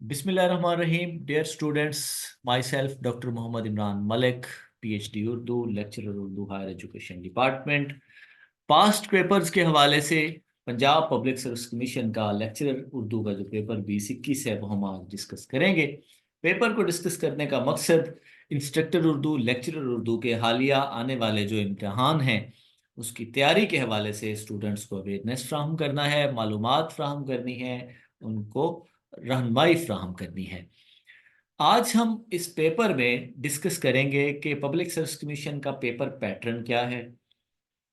Bismillahirrahmanirrahim. Dear students, myself Dr. Muhammad Imran Malik, PhD Urdu, lecturer Urdu Higher Education Department. Past papers के हवाले से Punjab public service commission का lecturer Urdu का जो paper 2021 है वो हम आज डिस्कस करेंगे। पेपर को डिस्कस करने का मकसद इंस्ट्रक्टर उर्दू लेक्चरर उर्दू के हालिया आने वाले जो इम्तहान हैं उसकी तैयारी के हवाले से स्टूडेंट्स को अवेयरनेस फ्राहम करना है, मालूमात फ्राहम करनी है, उनको रहनुमाई फ्राहम करनी है। आज हम इस पेपर में डिस्कस करेंगे कि पब्लिक सर्विस कमीशन का पेपर पैटर्न क्या है,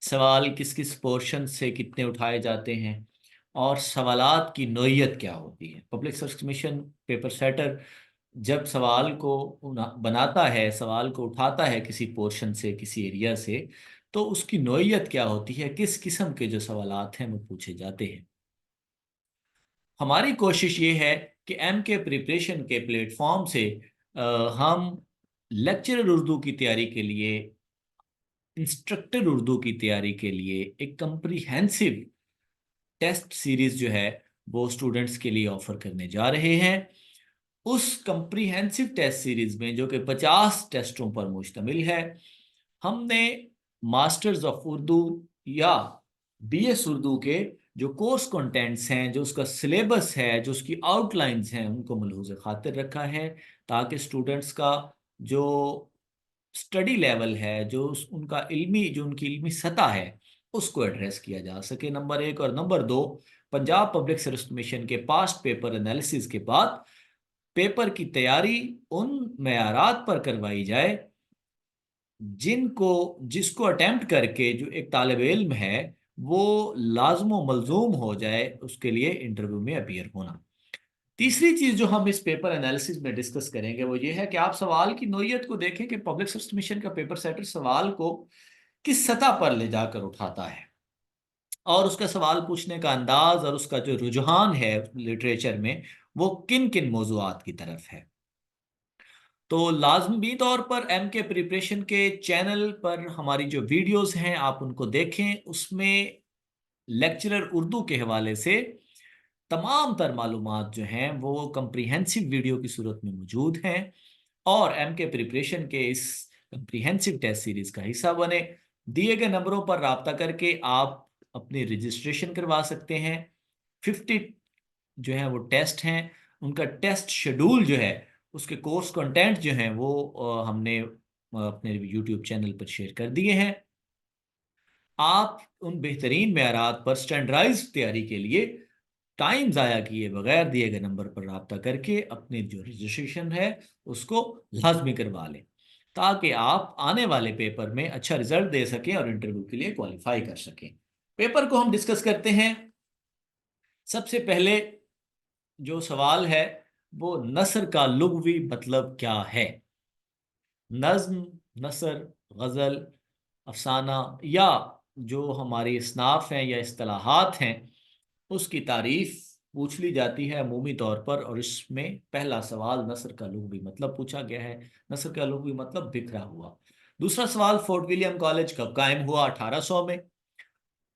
सवाल किस किस पोर्शन से कितने उठाए जाते हैं और सवालात की नोयत क्या होती है। Public service commission paper setter जब सवाल को बनाता है, सवाल को उठाता है किसी पोर्शन से, किसी एरिया से, तो उसकी नोयत क्या होती है, किस किस्म के जो सवालात हैं वो पूछे जाते हैं। हमारी कोशिश ये है कि एम के प्रिपरेशन के प्लेटफॉर्म से हम लेक्चरर उर्दू की तैयारी के लिए, इंस्ट्रक्टर उर्दू की तैयारी के लिए एक कंप्रीहेंसिव टेस्ट सीरीज जो है वो स्टूडेंट्स के लिए ऑफर करने जा रहे हैं। उस कंप्रीहेंसिव टेस्ट सीरीज में, जो कि 50 टेस्टों पर मुश्तमिल है, हमने मास्टर्स ऑफ उर्दू या बीएस उर्दू के जो कोर्स कंटेंट्स हैं, जो उसका सिलेबस है, जो उसकी आउटलाइंस हैं, उनको मलहूज़ खातिर रखा है ताकि स्टूडेंट्स का जो स्टडी लेवल है, जो उनकी इल्मी सतह है, उसको एड्रेस किया जा सके, नंबर एक। और नंबर दो, पंजाब पब्लिक सर्विस कमीशन के पास्ट पेपर एनालिसिस के बाद पेपर की तैयारी उन मेयारात पर करवाई जाए जिसको अटेम्प्ट करके जो एक तालिब इल्म है वो लाजमो मलजूम हो जाए उसके लिए इंटरव्यू में अपीयर होना। तीसरी चीज जो हम इस पेपर एनालिसिस में डिस्कस करेंगे वो ये है कि आप सवाल की नोयत को देखें कि पब्लिक सर्विस कमीशन का पेपर सेटर सवाल को किस सतह पर ले जाकर उठाता है और उसका सवाल पूछने का अंदाज और उसका जो रुझान है लिटरेचर में वो किन किन मौजूआत की तरफ है। तो लाजमी तौर पर एम के प्रिपरेशन के चैनल पर हमारी जो वीडियोस हैं आप उनको देखें, उसमें लेक्चरर उर्दू के हवाले से तमाम तर मालूमात जो हैं वो कंप्रीहेंसिव वीडियो की सूरत में मौजूद हैं और एम के प्रिपरेशन के इस कंप्रीहेंसिव टेस्ट सीरीज का हिस्सा बने। दिए गए नंबरों पर राब्ता करके आप अपनी रजिस्ट्रेशन करवा सकते हैं। 50 जो है वो टेस्ट हैं, उनका टेस्ट शेड्यूल जो है, उसके कोर्स कंटेंट जो हैं वो हमने अपने यूट्यूब चैनल पर शेयर कर दिए हैं। आप उन बेहतरीन मेयारात पर स्टैंडर्डाइज तैयारी के लिए टाइम ज़ाया किए बगैर दिए गए नंबर पर राब्ता करके अपनी जो रजिस्ट्रेशन है उसको लाजमी करवा लें ताकि आप आने वाले पेपर में अच्छा रिजल्ट दे सकें और इंटरव्यू के लिए क्वालिफाई कर सकें। पेपर को हम डिस्कस करते हैं। सबसे पहले जो सवाल है वो नसर का लुग़वी मतलब क्या है। नज्म, नसर, गज़ल, अफसाना या जो हमारी इसनाफ हैं या इस्तिलाहात हैं उसकी तारीफ पूछ ली जाती है अमूमी तौर पर। और इसमें पहला सवाल नसर का लुग़वी मतलब पूछा गया है। नसर का लुग़वी मतलब बिखरा हुआ। दूसरा सवाल फोर्ट विलियम कॉलेज कब कायम हुआ, 1800 में।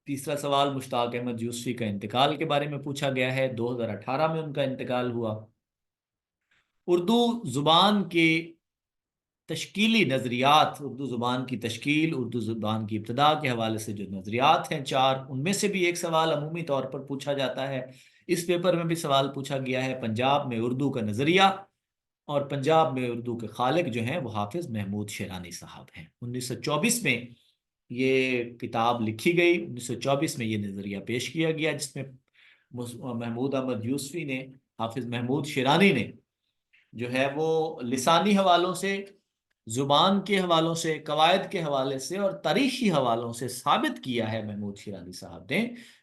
तीसरा सवाल मुश्ताक अहमद यूसुफी का इंतकाल के बारे में पूछा गया है, 2018 में उनका इंतकाल हुआ। उर्दू ज़ुबान के तश्कीली नज़रियात, उर्दू ज़ुबान की तश्कील, उर्दू ज़ुबान की इब्तदा के हवाले से जो नज़रियात हैं चार, उनमें से भी एक सवाल अमूमी तौर पर पूछा जाता है। इस पेपर में भी सवाल पूछा गया है पंजाब में उर्दू का नज़रिया, और पंजाब में उर्दू के खालिक जो हैं वो हाफिज़ महमूद शेरानी साहब हैं। 1924 में ये किताब लिखी गई, 1924 में ये नज़रिया पेश किया गया जिसमें महमूद अहमद यूसुफी ने, हाफिज़ महमूद शेरानी ने जो है वो लिसानी हवालों से, जुबान के हवालों से, कवायद के हवाले से और तारीखी हवालों से साबित किया है महमूद शिरानी साहब ने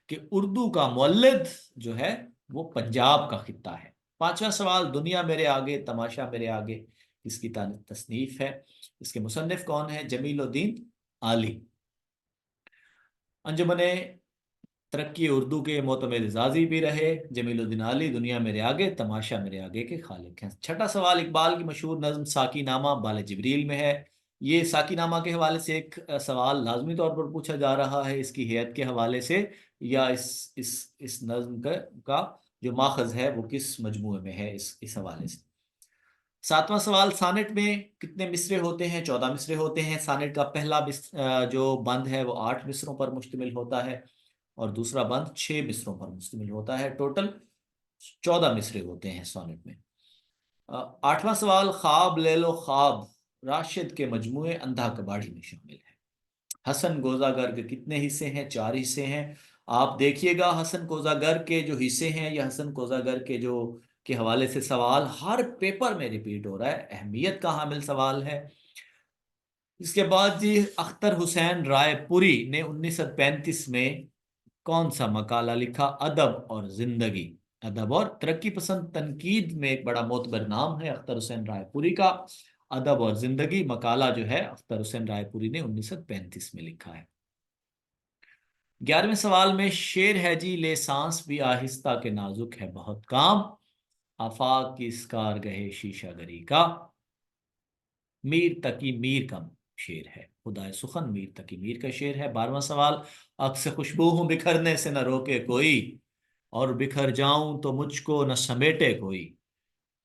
कि उर्दू का मुअल्लिद जो है वो पंजाब का खित्ता है। पांचवा सवाल, दुनिया मेरे आगे तमाशा मेरे आगे किसकी तसनीफ है, इसके मुसन्निफ कौन है, जमीलुद्दीन आली। अंजुमने तरक्की उर्दू के मोतमिद एजाजी भी रहे जमीलुद्दीन आली, दुनिया मेरे आगे तमाशा मेरे आगे के खालिक हैं। छठा सवाल, इकबाल की मशहूर नज़्म साकी नामा बाले जिब्रील में है। ये साकी नामा के हवाले से एक सवाल लाजमी तौर पर पूछा जा रहा है, इसकी हैत के हवाले से या इस नज़्म का جو ماخذ ہے وہ کس مجموعے میں ہے اس حوالے سے۔ ساتواں سوال، سانٹ میں کتنے مصرے ہوتے ہیں؟ 14 مصرے ہوتے ہیں۔ سانٹ کا پہلا جو بند ہے وہ 8 مصروں پر مشتمل ہوتا ہے اور دوسرا بند 6 مصروں پر مشتمل ہوتا ہے۔ ٹوٹل 14 مصرے ہوتے ہیں سانٹ میں۔ آٹھواں سوال، خواب لے لو خواب راشد کے مجموعے اندھا کباڑی میں شامل ہے۔ حسن گوزاگر کے کتنے حصے ہیں؟ 4 حصے ہیں۔ آپ دیکھیے گا حسن گوزاگر کے جو حصے ہیں یا حسن گوزاگر کے حوالے سے سوال ہر پیپر میں ریپیٹ ہو رہا ہے، اہمیت کا حامل سوال ہے۔ اس کے بعد جی، اختر حسین رائے پوری نے 1935 میں کون سا مقالہ لکھا؟ ادب اور زندگی، ادب اور ترقی پسند تنقید میں ایک بڑا معتبر نام ہے اختر حسین رائے پوری کا۔ ادب اور زندگی مقالہ جو ہے اختر حسین رائے پوری نے 1935 میں لکھا ہے۔ 11ویں سوال میں، شعر ہے جی لے سانس بھی آہستہ کے نازک ہے بہت کام، آفاق کی اس کارگہ شیشہ گری کا، میر تقی میر کا شعر ہے، خدائے سخن میر تقی میر کا شعر ہے۔ 12واں سوال، عکس خوشبو ہوں بکھرنے سے نہ روکے کوئی، اور بکھر جاؤں تو مجھ کو نہ سمیٹے کوئی،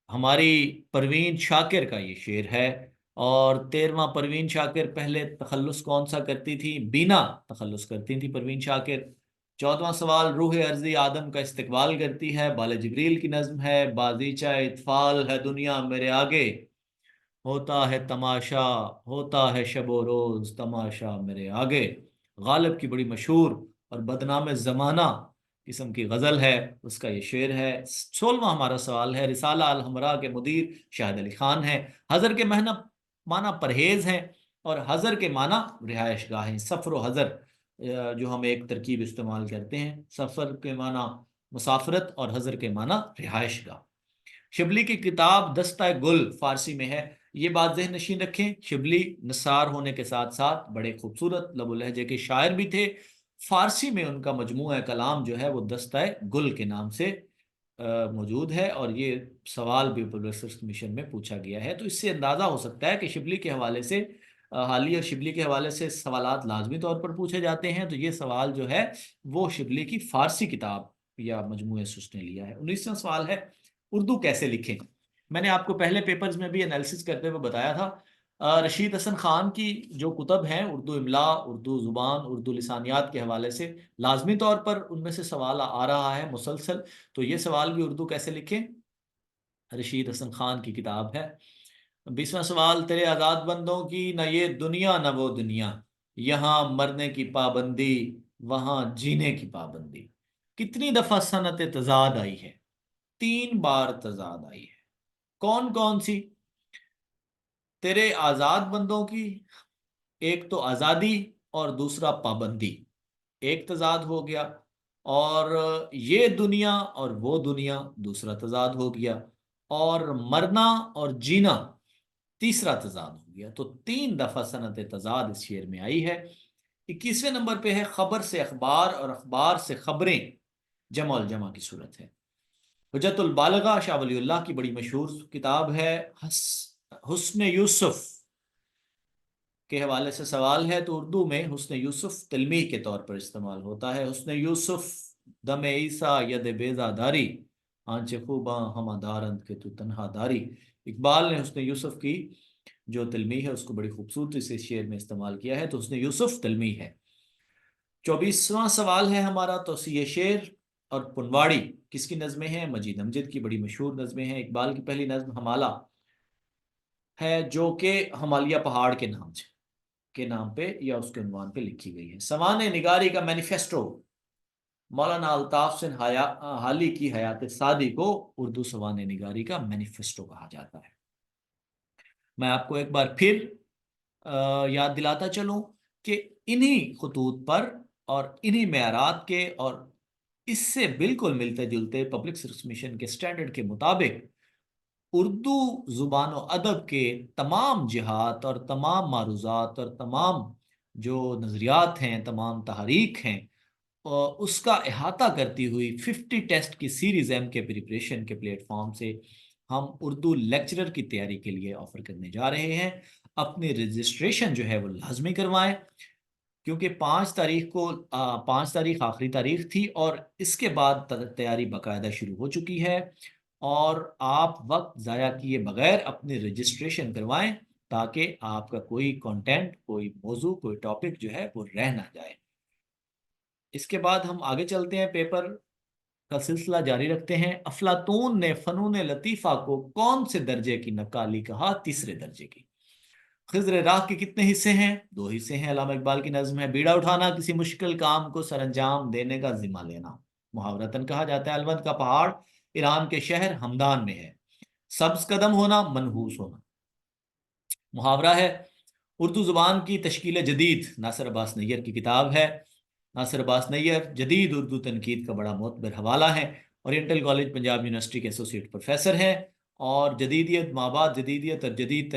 ہماری پروین شاکر کا یہ شعر ہے۔ اور 13واں، پروین شاکر پہلے تخلص کون سا کرتی تھی؟ بینا تخلص کرتی تھی پروین شاکر۔ 14واں سوال، روح ارضی آدم کا استقبال کرتی ہے، بال جبریل کی نظم ہے، بازیچہ اطفال ہے دنیا میرے آگے، ہوتا ہے تماشا، ہوتا ہے شب و روز تماشا میرے آگے، غالب کی بڑی مشہور اور بدنام زمانہ قسم کی غزل ہے، اس کا یہ شعر ہے۔ 16واں ہمارا سوال ہے، رسالہ الحمراء کے مدیر شاہد علی خان ہیں، حضر کے معنی پرہیز ہیں اور حضر کے معنی رہائش گاہ ہیں۔ سفر و حضر جو ہم ایک ترکیب استعمال کرتے ہیں، سفر کے معنی مسافرت اور حضر کے معنی رہائش گاہ۔ شبلی کی کتاب دستہ گل فارسی میں ہے، یہ بات ذہن نشین رکھیں، شبلی نثار ہونے کے ساتھ ساتھ بڑے خوبصورت لب و لہجے کے شاعر بھی تھے۔ فارسی میں ان کا مجموعہ کلام جو ہے وہ دستہ گل کے نام سے موجود ہے، اور یہ سوال بھی پبلک ریسرچ مشن میں پوچھا گیا ہے، تو اس سے اندازہ ہو سکتا ہے کہ شبلی کے حوالے سے حالی اور شبلی کے حوالے سے سوالات لازمی طور پر پوچھے جاتے ہیں، تو یہ سوال جو ہے وہ شبلی کی فارسی کتاب یا مجموعے سے اس نے لیا ہے۔ 19واں سوال ہے، اردو کیسے لکھیں؟ میں نے آپ کو پہلے پیپرز میں بھی انالیسس کرتے ہوئے بتایا تھا، رشید حسن خان کی جو کتب ہیں اردو املا، اردو زبان، اردو لسانیات کے حوالے سے لازمی طور پر ان میں سے سوال آ رہا ہے مسلسل، تو یہ سوال بھی اردو کیسے لکھیں رشید حسن خان کی کتاب ہے۔ 20واں سوال، تیرے آزاد بندوں کی نہ یہ دنیا نہ وہ دنیا، یہاں مرنے کی پابندی وہاں جینے کی پابندی، کتنی دفعہ صنعت تضاد آئی ہے؟ 3 بار تضاد آئی ہے، کون کون سی؟ تیرے آزاد بندوں کی، ایک تو آزادی اور دوسرا پابندی، ایک تضاد ہو گیا، اور یہ دنیا اور وہ دنیا دوسرا تضاد ہو گیا، اور مرنا اور جینا تیسرا تضاد ہو گیا، تو 3 دفعہ صنعت تضاد اس شعر میں آئی ہے۔ 21ویں نمبر پہ ہے، خبر سے اخبار اور اخبار سے خبریں جمع الجمع کی صورت ہے۔ حجت البالغہ شاہ ولی اللہ کی بڑی مشہور کتاب ہے، حسن یوسف کے حوالے سے سوال ہے، تو اردو میں حسن یوسف تلمیح کے طور پر استعمال ہوتا ہے۔ حسن یوسف دم عیسیٰ ید بیضا داری، آنچ خوباں ہمہ دارند کے تو تنہا داری، اقبال نے حسن یوسف کی جو تلمیح ہے اس کو بڑی خوبصورتی سے شعر میں استعمال کیا ہے، تو حسن یوسف تلمیح ہے۔ 24واں سوال ہے ہمارا، توسیع شعر اور پنواڑی کس کی نظمیں ہیں؟ مجید امجد کی بڑی مشہور نظمیں ہیں۔ اقبال کی پہلی نظم ہمالہ ہے، جو کہ ہمالیہ پہاڑ کے نام پہ یا اس کے عنوان پہ لکھی گئی ہے۔ سوانح نگاری کا مینیفیسٹو، مولانا الطاف سن حالی کی حیات سعدی کو اردو سوانح نگاری کا مینیفیسٹو کہا جاتا ہے۔ میں آپ کو ایک بار پھر یاد دلاتا چلوں کہ انہی خطوط پر اور انہی معیارات کے اور اس سے بالکل ملتے جلتے پبلک سروس مشن کے سٹینڈرڈ کے مطابق اردو زبان و ادب کے تمام جہات اور تمام معروضات اور تمام جو نظریات ہیں، تمام تحریک ہیں، اس کا احاطہ کرتی ہوئی 50 ٹیسٹ کی سیریز ایم کے پریپریشن کے پلیٹ فارم سے ہم اردو لیکچرر کی تیاری کے لیے آفر کرنے جا رہے ہیں۔ اپنی رجسٹریشن جو ہے وہ لازمی کروائیں۔ کیونکہ 5 تاریخ کو 5 تاریخ آخری تاریخ تھی اور اس کے بعد تیاری باقاعدہ شروع ہو چکی ہے، اور آپ وقت ضائع کیے بغیر اپنی رجسٹریشن کروائیں تاکہ آپ کا کوئی کنٹینٹ، کوئی موضوع، کوئی ٹاپک جو ہے وہ رہ نہ جائے۔ اس کے بعد ہم آگے چلتے ہیں، پیپر کا سلسلہ جاری رکھتے ہیں۔ افلاطون نے فنون لطیفہ کو کون سے درجے کی نقالی کہا؟ تیسرے درجے کی۔ خضر راہ کے کتنے حصے ہیں؟ 2 حصے ہیں۔ علامہ اقبال کی نظم ہے۔ بیڑا اٹھانا، کسی مشکل کام کو سر انجام دینے کا ذمہ لینا، محاورتن کہا جاتا ہے۔ الوند کا پہاڑ ایران کے شہر ہمدان میں ہے۔ سبز قدم ہونا، منحوس ہونا، محاورہ ہے۔ اردو زبان کی تشکیل جدید ناصر عباس نیر کی کتاب ہے۔ ناصر عباس نیر جدید اردو تنقید کا بڑا معتبر حوالہ ہے، اورینٹل کالج پنجاب یونیورسٹی کے ایسوسیٹ پروفیسر ہیں، اور جدیدیت، مابعد جدیدیت اور جدید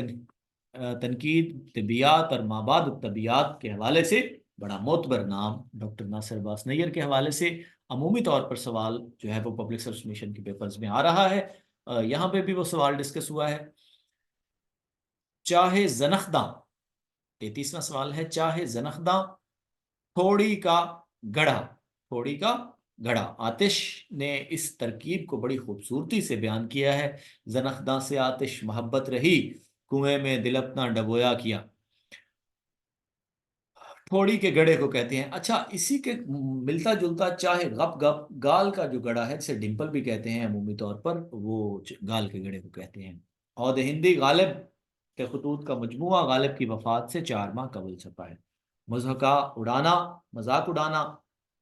تنقید طبیات اور مابعد الطبیات کے حوالے سے بڑا معتبر نام ڈاکٹر ناصر عباس نیر کے حوالے سے عمومی طور پر سوال جو ہے وہ پبلک سروس کمیشن کے پیپرز میں آ رہا ہے۔ یہاں پہ بھی وہ سوال ڈسکس ہوا ہے۔ چاہے زنخداں، 33واں سوال ہے، چاہے زنخداں تھوڑی کا گڑھا، تھوڑی کا گڑھا، آتش نے اس ترکیب کو بڑی خوبصورتی سے بیان کیا ہے۔ زنخداں سے آتش محبت رہی، کنویں میں دل اپنا ڈبویا کیا، تھوڑی کے گڑھے کو کہتے ہیں۔ اچھا، اسی کے ملتا جلتا چاہے غپ غپ، گال کا جو گڑھا ہے جسے ڈمپل بھی کہتے ہیں عمومی طور پر، وہ گال کے گڑھے کو کہتے ہیں۔ عہد ہندی غالب کے خطوط کا مجموعہ غالب کی وفات سے 4 ماہ قبل چھپا ہے۔ مضحکہ اڑانا، مذاق اڑانا،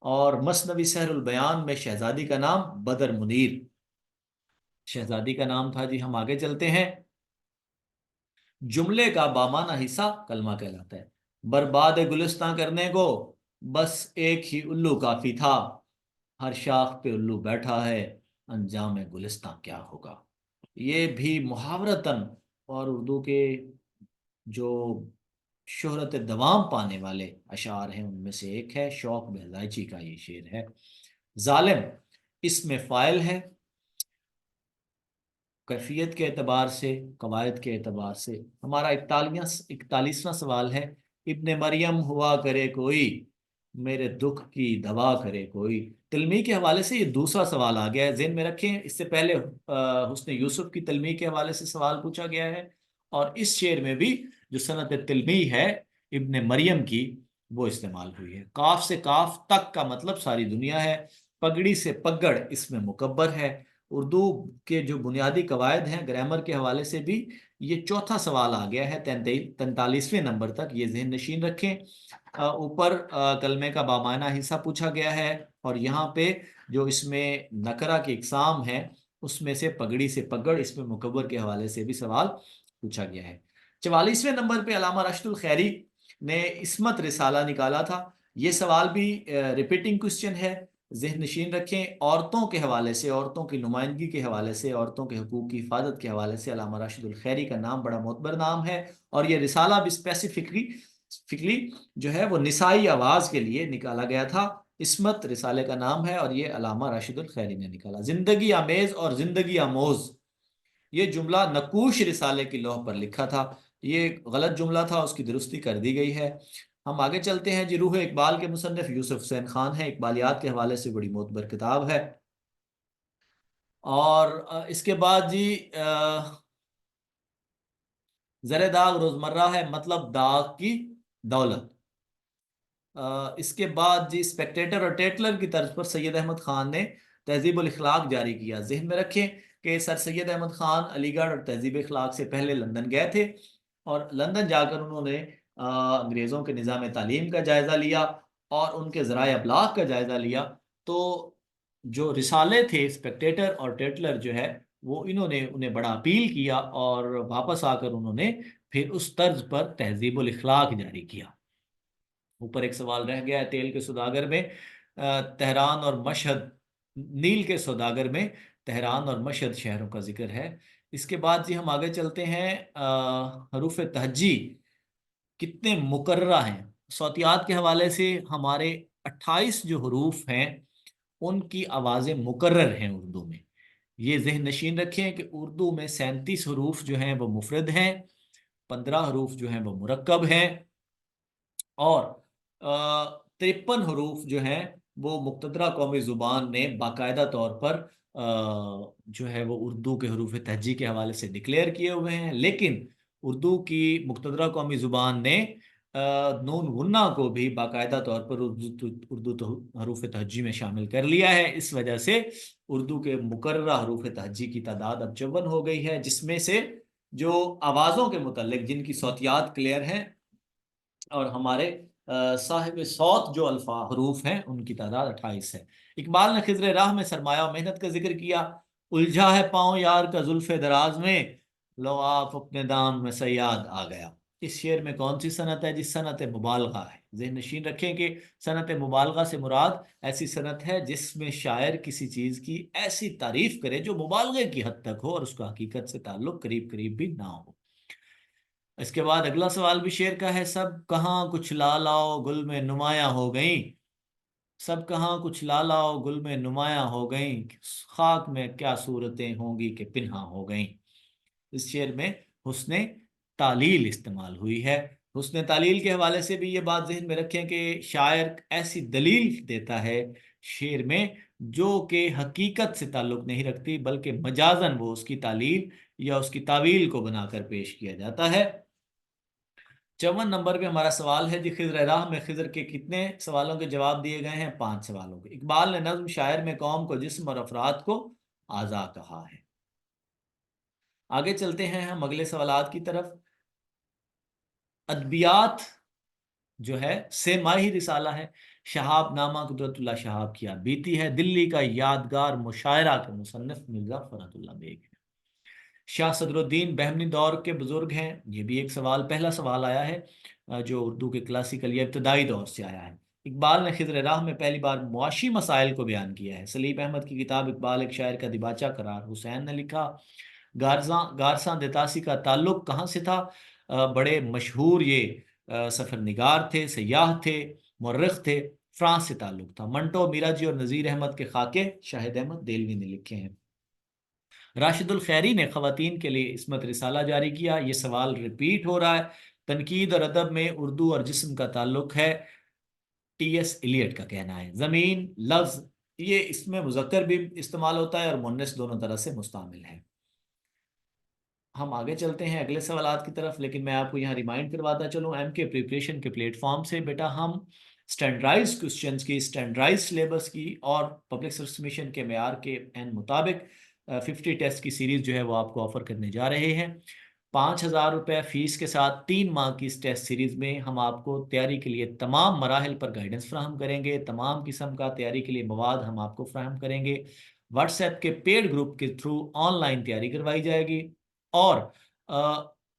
اور مثنوی سحر البیان میں شہزادی کا نام بدر منیر شہزادی کا نام تھا جی۔ ہم آگے چلتے ہیں۔ جملے کا بامانہ حصہ کلمہ کہلاتا ہے۔ برباد گلستان کرنے کو بس ایک ہی الو کافی تھا، ہر شاخ پہ الو بیٹھا ہے، انجام گلستان کیا ہوگا۔ یہ بھی محاورتاً اور اردو کے جو شہرت دوام پانے والے اشعار ہیں ان میں سے ایک ہے۔ شوق بہزائچی کا یہ شعر ہے۔ ظالم اس میں فاعل ہے، کیفیت کے اعتبار سے، قواعد کے اعتبار سے۔ ہمارا 41واں سوال ہے، ابن مریم ہوا کرے کوئی، میرے دکھ کی دوا کرے کوئی۔ تلمی کے حوالے سے یہ دوسرا سوال آ گیا ہے، ذہن میں رکھیں۔ اس سے پہلے حسن یوسف کی تلمی کے حوالے سے سوال پوچھا گیا ہے، اور اس شعر میں بھی جو صنعت تلمی ہے ابن مریم کی وہ استعمال ہوئی ہے۔ کاف سے کاف تک کا مطلب ساری دنیا ہے، پگڑی سے پگڑ اس میں مکبر ہے۔ اردو کے جو بنیادی قواعد ہیں گرامر کے حوالے سے بھی یہ چوتھا سوال آ گیا ہے 43ویں نمبر تک، یہ ذہن نشین رکھیں۔ اوپر کلمے کا بامعنی حصہ پوچھا گیا ہے، اور یہاں پہ جو اس میں نکرہ کی اقسام ہے اس میں سے پگڑی سے پگڑ اس میں مکبر کے حوالے سے بھی سوال پوچھا گیا ہے۔ 44ویں نمبر پہ علامہ راشد الخیری نے عصمت رسالہ نکالا تھا، یہ سوال بھی ریپیٹنگ کوسچن ہے، ذہن نشین رکھیں۔ عورتوں کے حوالے سے، عورتوں کی نمائندگی کے حوالے سے، عورتوں کے حقوق کی حفاظت کے حوالے سے علامہ راشد الخیری کا نام بڑا معتبر نام ہے، اور یہ رسالہ بھی اسپیسیفکلی جو ہے وہ نسائی آواز کے لیے نکالا گیا تھا۔ عصمت رسالے کا نام ہے اور یہ علامہ راشد الخیری نے نکالا۔ زندگی آمیز اور زندگی آموز، یہ جملہ نقوش رسالے کی لوح پر لکھا تھا، یہ غلط جملہ تھا، اس کی درستی کر دی گئی ہے۔ ہم آگے چلتے ہیں جی۔ روح اقبال کے مصنف یوسف حسین خان ہیں، اقبالیات کے حوالے سے بڑی معتبر کتاب ہے۔ اور اس کے بعد جی زر داغ روزمرہ ہے، مطلب داغ کی دولت۔ اس کے بعد جی اسپیکٹیٹر اور ٹیٹلر کی طرز پر سید احمد خان نے تہذیب الاخلاق جاری کیا۔ ذہن میں رکھیں کہ سر سید احمد خان علی گڑھ اور تہذیب اخلاق سے پہلے لندن گئے تھے، اور لندن جا کر انہوں نے انگریزوں کے نظام تعلیم کا جائزہ لیا اور ان کے ذرائع ابلاغ کا جائزہ لیا۔ تو جو رسالے تھے اسپیکٹیٹر اور ٹیٹلر جو ہے وہ انہوں نے انہیں بڑا اپیل کیا، اور واپس آ کر انہوں نے پھر اس طرز پر تہذیب الاخلاق جاری کیا۔ اوپر ایک سوال رہ گیا ہے، تیل کے سوداگر میں تہران اور مشہد، نیل کے سوداگر میں تہران اور مشہد شہروں کا ذکر ہے۔ اس کے بعد جی ہم آگے چلتے ہیں، حروف تہجی کتنے مکررہ ہیں؟ صوتیات کے حوالے سے ہمارے 28 جو حروف ہیں ان کی آوازیں مکرر ہیں اردو میں، یہ ذہن نشین رکھیں کہ اردو میں 37 حروف جو ہیں وہ مفرد ہیں، 15 حروف جو ہیں وہ مرکب ہیں، اور 53 हरूफ जो हैं वो मुक़तदरा कौमी ज़ुबान ने बाकायदा तौर पर जो है वो उर्दू के हरूफ तहज्जी के हवाले से डिक्लेयर किए हुए हैं, लेकिन उर्दू की मुक़तदरा कौमी ज़ुबान ने नून गुन्ना को भी बाकायदा तौर पर उर्दू तो हरूफ तहज्जी में शामिल कर लिया है। इस वजह से उर्दू के मुकर्ररा हरूफ तहज्जी की तादाद अब 54 हो गई है, जिसमें से जो आवाज़ों के मुतल्लिक जिनकी सौतियात क्लियर हैं और हमारे साहिब सौत जो अल्फा हरूफ हैं उनकी तादाद 28 है। इकबाल ने खिज़्र राह में सरमाया और मेहनत का जिक्र किया। उलझा है पाँव यार का जुल्फ़े दराज में, लो आप अपने दाम में सयाद आ गया। इस शेर में कौन सी सनत है? जिस सनत मुबालगा है। ज़हन नशीन रखें कि सनत मुबालगा से मुराद ऐसी सनत है जिसमें शायर किसी चीज़ की ऐसी तारीफ करे जो मुबालगे की हद तक हो और उसका हकीकत से ताल्लुक करीब करीब भी ना हो। इसके बाद अगला सवाल भी शेर का है। सब कहाँ कुछ लालाओ गुल में नुमाया हो गई, सब कहाँ कुछ लालाओ गुल में नुमाया हो गई, खाक में क्या सूरतें होंगी कि पिन्हा हो गई। इस शेर में हुस्ने तालील इस्तेमाल हुई है। हुस्ने तालील के हवाले से भी ये बात जहन में रखें कि शायर ऐसी दलील देता है शेर में जो कि हकीकत से ताल्लुक नहीं रखती, बल्कि मजाजन वो उसकी तालील या उसकी तावील को बनाकर पेश किया जाता है। 54 नंबर पे हमारा सवाल है जी, खिज़्र राह में खिज़्र के कितने सवालों के जवाब दिए गए हैं? 5 सवालों के। इकबाल ने नज्म शायर में कौम को, जिस्म और अफराद को आज़ा कहा है। आगे चलते हैं हम अगले सवालात की तरफ। अदबियात जो है से माही रिसाला है। शहाब नामा कुदरतुल्लाह शहाब की आप बीती है। दिल्ली का यादगार मुशायरा के मुसन्निफ मिर्जा फरतुल्लाह बेग है। शाह सदरुद्दीन बहमनी दौर के बुजुर्ग हैं। ये भी एक सवाल, पहला सवाल आया है जो उर्दू के क्लासिकल या इब्तदाई दौर से आया है। इकबाल ने खिज़्र राह में पहली बार मुआशी मसाइल को बयान किया है। सलीम अहमद की किताब इकबाल एक शायर का दिबाचा करार हुसैन ने लिखा। गारसा देतासी का ताल्लुक कहाँ से था? बड़े मशहूर ये सफ़र निगार थे, सयाह थे, मुर्रिख थे, फ्रांस से ताल्लुक था। मंटो मीराजी और नज़ीर अहमद के खाके शाहिद अहमद देलवी ने लिखे हैं। राशिदुल खैरी ने ख़वातीन के लिए इस्मत रिसाला जारी किया। ये सवाल रिपीट हो रहा है। तनकीद और अदब में उर्दू और जिस्म का ताल्लुक है। टी.एस. इलियट का कहना है। ज़मीन लफ्ज़ ये इसमें मुज़क्कर भी इस्तेमाल होता है और मुन्नस दोनों तरह से मुस्तामिल है। हम आगे चलते हैं अगले सवालात की तरफ, लेकिन मैं आपको यहाँ रिमाइंड करवाता चलूँ एम के प्रिपरेशन के प्लेटफॉर्म से। बेटा हम स्टैंडर्डाइज क्वेश्चंस की, स्टैंडर्डाइज सिलेबस की और पब्लिक सर्विस कमीशन के मेयार के एन मुताबिक 50 टेस्ट की सीरीज़ जो है वो आपको ऑफर करने जा रहे हैं। 5,000 रुपये फ़ीस के साथ 3 माह की इस टेस्ट सीरीज़ में हम आपको तैयारी के लिए तमाम मराहल पर गाइडेंस फ्राहम करेंगे। तमाम किस्म का तैयारी के लिए मवाद हम आपको फ्राहम करेंगे। व्हाट्सएप के पेड ग्रुप के थ्रू ऑनलाइन तैयारी करवाई जाएगी और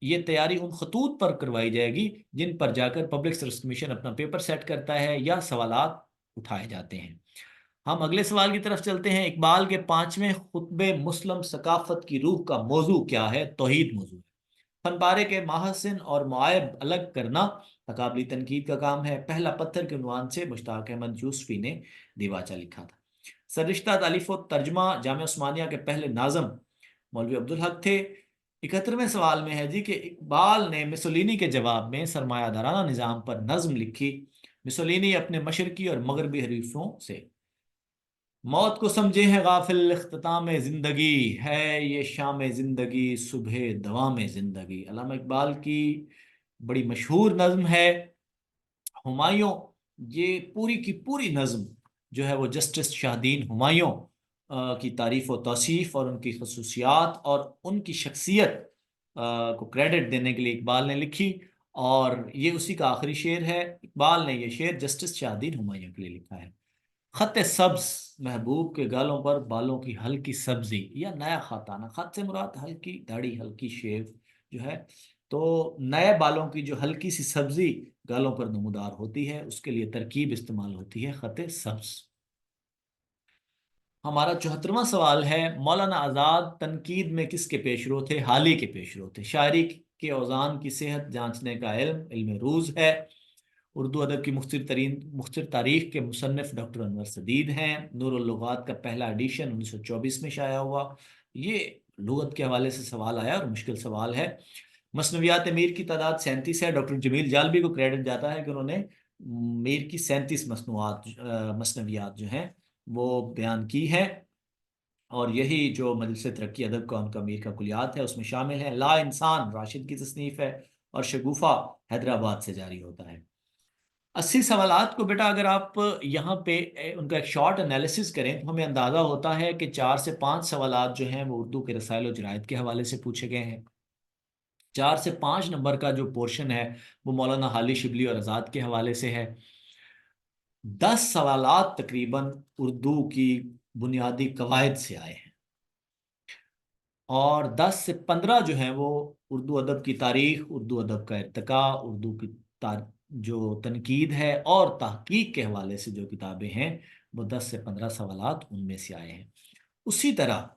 ये तैयारी उन खतूत पर करवाई जाएगी जिन पर जाकर पब्लिक सर्विस कमीशन अपना पेपर सेट करता है या सवालात उठाए जाते हैं। हम अगले सवाल की तरफ चलते हैं। इकबाल के 5वें खुतबे मुस्लिम सकाफत की रूह का मौजू क्या है? तौहीद मौजू है। फनपारे के माहसिन और मुआयब अलग करना तकाबली तनकीद का काम है। पहला पत्थर के उन्वान से मुश्ताक अहमद यूसुफी ने दिवाचा लिखा था। सरिश्ता तालीफ व तर्जमा जामिया उस्मानिया के पहले नाज़म मौलवी अब्दुल हक थे। 71वें सवाल में है जी कि इकबाल ने मुसोलिनी के जवाब में सरमायादाराना निज़ाम पर नज्म लिखी। मुसोलिनी अपने मशरकी और मगरबी हरीफों से मौत को समझे हैं गाफिल, इख्तिताम जिंदगी है ये शाम जिंदगी, सुबह दवाम जिंदगी। अल्लामा इकबाल की बड़ी मशहूर नज्म है हुमायूं। ये पूरी की पूरी नज्म जो है वो जस्टिस शाहदीन हुमायूं की तारीफ व तौसीफ और उनकी खसूसियात और उनकी शख्सियत को क्रेडिट देने के लिए इकबाल ने लिखी। और ये उसी का आखिरी शेर है। इकबाल ने ये शेर जस्टिस शाहदीन हुमायूं के लिए लिखा है। खत सब्ज, महबूब के गालों पर बालों की हल्की सब्जी या नया खाताना। खत से मुराद हल्की दाढ़ी, हल्की शेव जो है। तो नए बालों की जो हल्की सी सब्जी गालों पर नमूदार होती है उसके लिए तरकीब इस्तेमाल होती है खत सब्ज। हमारा 74वां सवाल है। मौलाना आज़ाद तनकीद में किसके पेशरो थे? हाली के पेशरो थे। शायरी के औज़ान की सेहत जांचने का इल्म इल्म रूज़ है। उर्दू अदब की मुख्तर तारीख के मुसन्निफ डॉक्टर अनवर सदीद हैं। नूरुल लुगात का पहला एडिशन 1924 में शाया हुआ। ये लुगत के हवाले से सवाल आया और मुश्किल सवाल है। मसनवियात मीर की तादाद 37 है। डॉक्टर जमील जालबी को क्रेडिट जाता है कि उन्होंने मीर की 37 मसनवियात जो हैं वो बयान की है। और यही जो मजलिस तरक्की अदब का उनका मीर का कुलियात है उसमें शामिल है। ला इंसान राशिद की तसनीफ़ है और शगुफ़ा हैदराबाद से जारी होता है। 80 सवालात को बेटा अगर आप यहाँ पे उनका एक शॉर्ट एनालिसिस करें तो हमें अंदाज़ा होता है कि 4 से 5 सवालात जो हैं वो उर्दू के रसायल और जरायद के हवाले से पूछे गए हैं। 4 से 5 नंबर का जो पोर्शन है वो मौलाना हाली शिबली और आज़ाद के हवाले से है। 10 सवालात तकरीबन उर्दू की बुनियादी कवायद से आए हैं। और 10 से 15 जो हैं वो उर्दू अदब की तारीख, उर्दू अदब का इर्तिका, उर्दू की जो तनकीद है और तहकीक के हवाले से जो किताबें हैं वो 10 से 15 सवालात उनमें से आए हैं। उसी तरह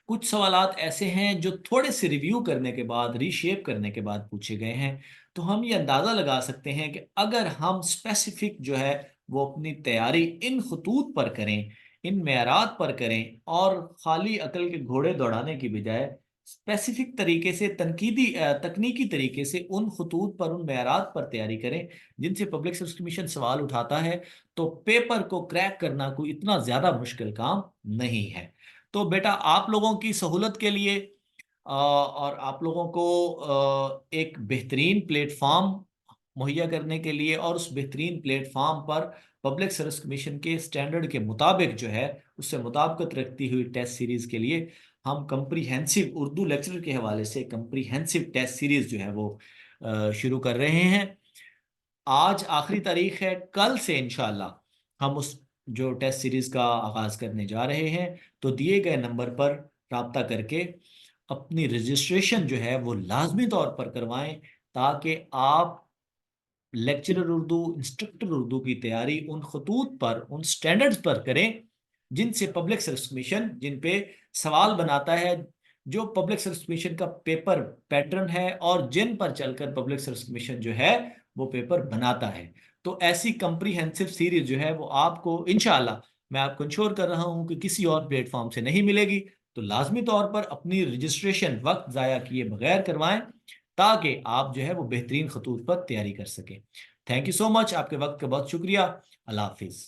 कुछ सवालात ऐसे हैं जो थोड़े से रिव्यू करने के बाद, रीशेप करने के बाद पूछे गए हैं। तो हम ये अंदाज़ा लगा सकते हैं कि अगर हम स्पेसिफिक जो है वो अपनी तैयारी इन खतूत पर करें, इन मेयारात पर करें और खाली अकल के घोड़े दौड़ाने की बजाय स्पेसिफिक तरीके से तकनीकी तरीके से उन खतूत पर, उन मेयारात पर तैयारी करें जिनसे पब्लिक सर्विस कमीशन सवाल उठाता है, तो पेपर को क्रैक करना कोई इतना ज़्यादा मुश्किल काम नहीं है। तो बेटा आप लोगों की सहूलत के लिए और आप लोगों को एक बेहतरीन प्लेटफॉर्म मुहैया करने के लिए और उस बेहतरीन प्लेटफॉर्म पर पब्लिक सर्विस कमीशन के स्टैंडर्ड के मुताबिक जो है उससे मुताबिकत रखती हुई टेस्ट सीरीज के लिए हम कंप्रीहेंसिव उर्दू लेक्चर के हवाले से कंप्रीहेंसिव टेस्ट सीरीज जो है वो शुरू कर रहे हैं। आज आखिरी तारीख है, कल से इंशाल्लाह हम उस जो टेस्ट सीरीज का आगाज करने जा रहे हैं। तो दिए गए नंबर पर राब्ता करके अपनी रजिस्ट्रेशन जो है वो लाजमी तौर पर करवाएं, ताकि आप लेक्चरर उर्दू, इंस्ट्रक्टर उर्दू की तैयारी उन खतूत पर, उन स्टैंडर्ड्स पर करें जिनसे पब्लिक सर्विस कमीशन जिन पे सवाल बनाता है, जो पब्लिक सर्विस कमीशन का पेपर पैटर्न है और जिन पर चलकर पब्लिक सर्विस कमीशन जो है वो पेपर बनाता है। तो ऐसी कंप्रीहेंसिव सीरीज जो है वो आपको इंशाल्लाह, मैं आपको इंश्योर कर रहा हूं कि किसी और प्लेटफॉर्म से नहीं मिलेगी। तो लाजमी तौर पर अपनी रजिस्ट्रेशन वक्त ज़ाया किए बगैर करवाएं, ताकि आप जो है वो बेहतरीन खतूत पर तैयारी कर सकें। थैंक यू सो मच, आपके वक्त का बहुत शुक्रिया। अल्लाह हाफिज़।